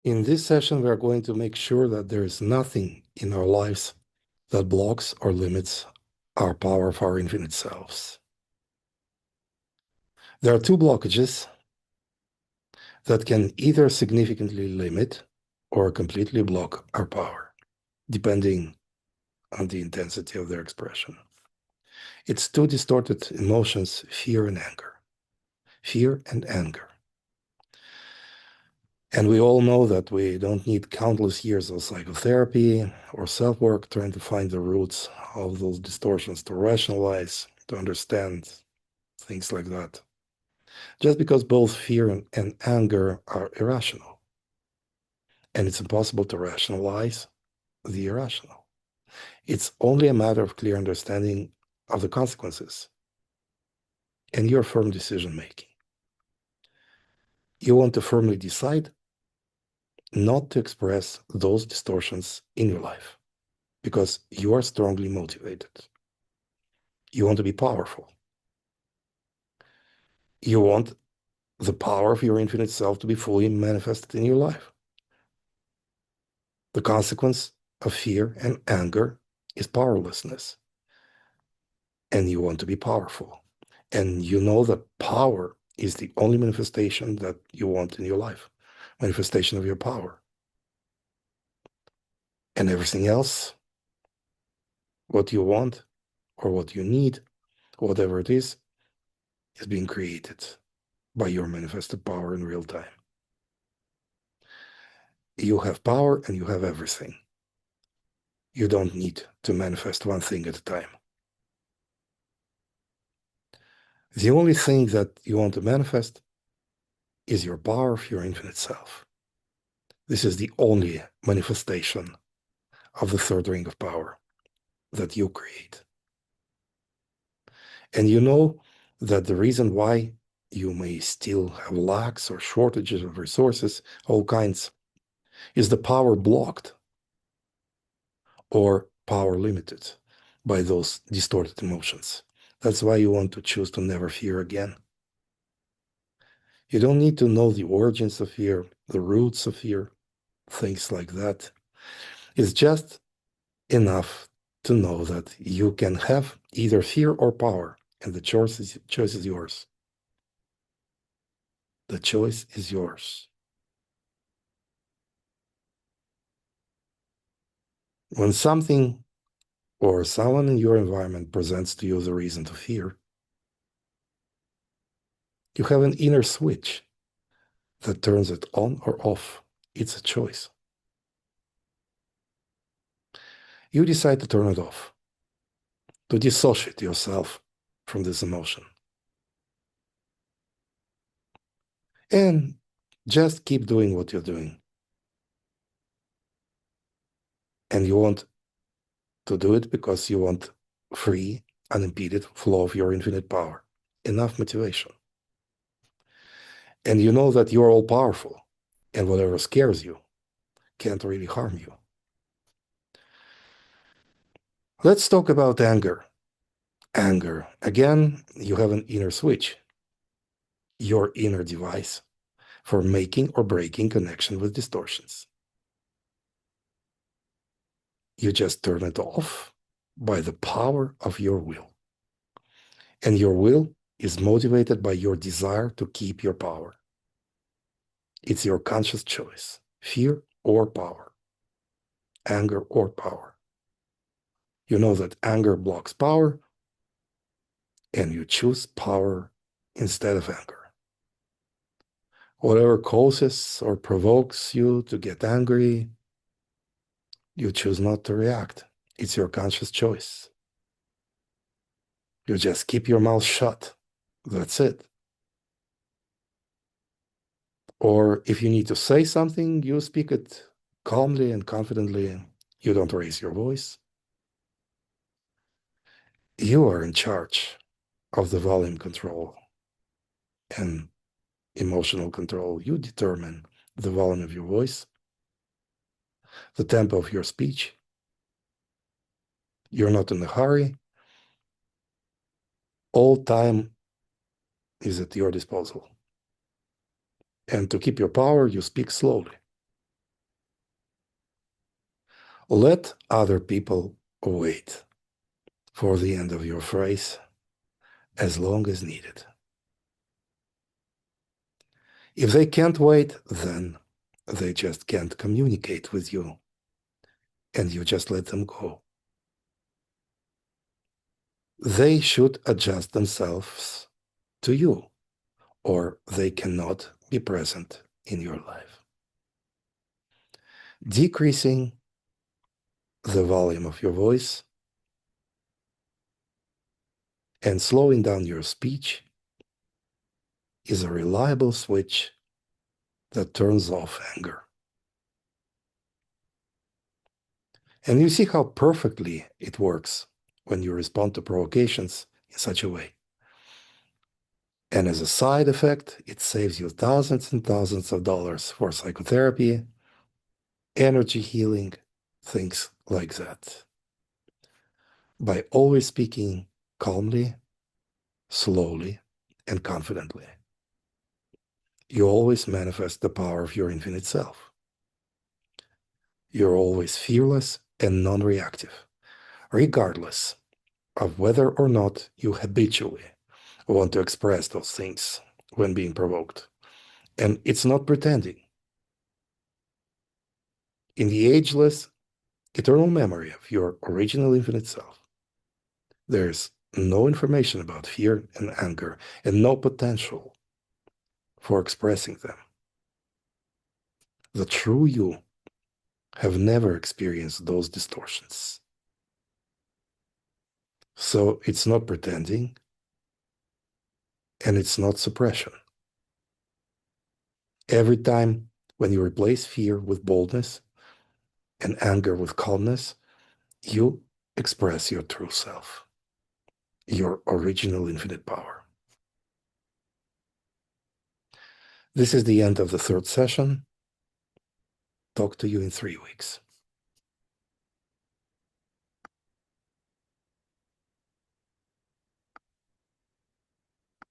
In this session, we are going to make sure that there is nothing in our lives that blocks or limits our power of our infinite selves. There are two blockages that can either significantly limit or completely block our power, depending on the intensity of their expression. It's two distorted emotions, fear and anger. Fear and anger. And we all know that we don't need countless years of psychotherapy or self-work trying to find the roots of those distortions, to rationalize, to understand things like that. Just because both fear and anger are irrational. And it's impossible to rationalize the irrational. It's only a matter of clear understanding of the consequences and your firm decision-making. You want to firmly decide not to express those distortions in your life because you are strongly motivated. You want to be powerful. You want the power of your infinite self to be fully manifested in your life. The consequence of fear and anger is powerlessness. And you want to be powerful. And you know that power is the only manifestation that you want in your life, manifestation of your power. And everything else, what you want or what you need, whatever it is being created by your manifested power in real time. You have power and you have everything. You don't need to manifest one thing at a time. The only thing that you want to manifest is your power of your infinite self. This is the only manifestation of the third ring of power that you create. And you know that the reason why you may still have lacks or shortages of resources, all kinds, is the power blocked or power limited by those distorted emotions. That's why you want to choose to never fear again. You don't need to know the origins of fear, the roots of fear, things like that. It's just enough to know that you can have either fear or power, and the choice is yours. The choice is yours. When something or someone in your environment presents to you the reason to fear, you have an inner switch that turns it on or off. It's a choice. You decide to turn it off, to dissociate yourself from this emotion. And just keep doing what you're doing. And you want to do it because you want free, unimpeded flow of your infinite power. Enough motivation. And you know that you're all powerful, and whatever scares you can't really harm you. Let's talk about anger. Anger. Again, you have an inner switch, your inner device for making or breaking connection with distortions. You just turn it off by the power of your will. And your will is motivated by your desire to keep your power. It's your conscious choice, fear or power, anger or power. You know that anger blocks power, and you choose power instead of anger. Whatever causes or provokes you to get angry, you choose not to react. It's your conscious choice. You just keep your mouth shut. That's it. Or if you need to say something, you speak it calmly and confidently. You don't raise your voice. You are in charge of the volume control and emotional control. You determine the volume of your voice, the tempo of your speech. You're not in a hurry. All time is at your disposal. And to keep your power, you speak slowly. Let other people wait for the end of your phrase as long as needed. If they can't wait, then they just can't communicate with you, and you just let them go. They should adjust themselves to you, or they cannot be present in your life. Decreasing the volume of your voice and slowing down your speech is a reliable switch that turns off anger. And you see how perfectly it works when you respond to provocations in such a way. And as a side effect, it saves you thousands and thousands of dollars for psychotherapy, energy healing, things like that. By always speaking calmly, slowly, and confidently, you always manifest the power of your infinite self. You're always fearless and non-reactive, regardless of whether or not you habitually want to express those things when being provoked. And it's not pretending. In the ageless, eternal memory of your original infinite self, there's no information about fear and anger and no potential for expressing them. The true you have never experienced those distortions. So it's not pretending and it's not suppression. Every time when you replace fear with boldness and anger with calmness, you express your true self, your original infinite power. This is the end of the third session. Talk to you in 3 weeks.